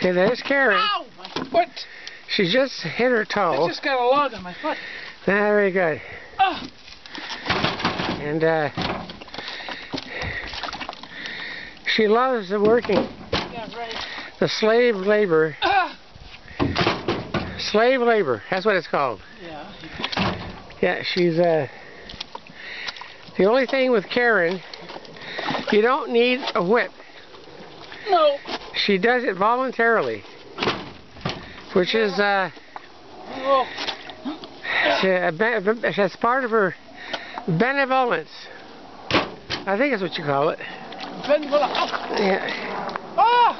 Okay, there's Karen. Ow! My foot! She just hit her toe. I just got a log on my foot. Very good. Oh. And she loves the working. Yeah, right. The slave labor. Slave labor. That's what it's called. Yeah. Yeah, she's the only thing with Karen, you don't need a whip. No. She does it voluntarily, which is Oh. it's part of her benevolence. I think that's what you call it. Benevolent. Oh. Yeah. Oh!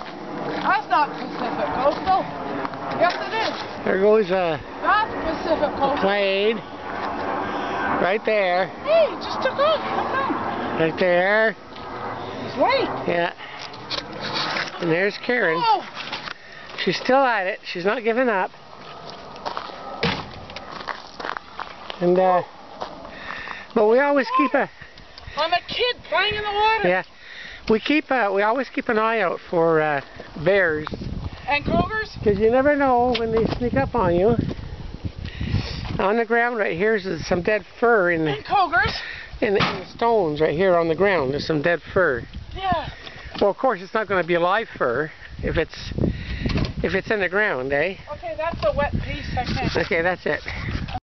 That's not Pacific Coastal. Yes, it is. There goes That's Pacific Coastal. plane. Right there. Hey, it just took off. Come on. Right there. It's late. Yeah. And there's Karen. Oh. She's still at it. She's not giving up. And but we always keep a. I'm a kid playing in the water. Yeah. We always keep an eye out for bears. And cougars? Because you never know when they sneak up on you. On the ground right here is some dead fur in the, And cougars? in the stones right here on the ground. There's some dead fur. Yeah. Well, of course, it's not going to be live fur if it's in the ground, eh? Okay, that's a wet piece. I can't. Okay, that's it.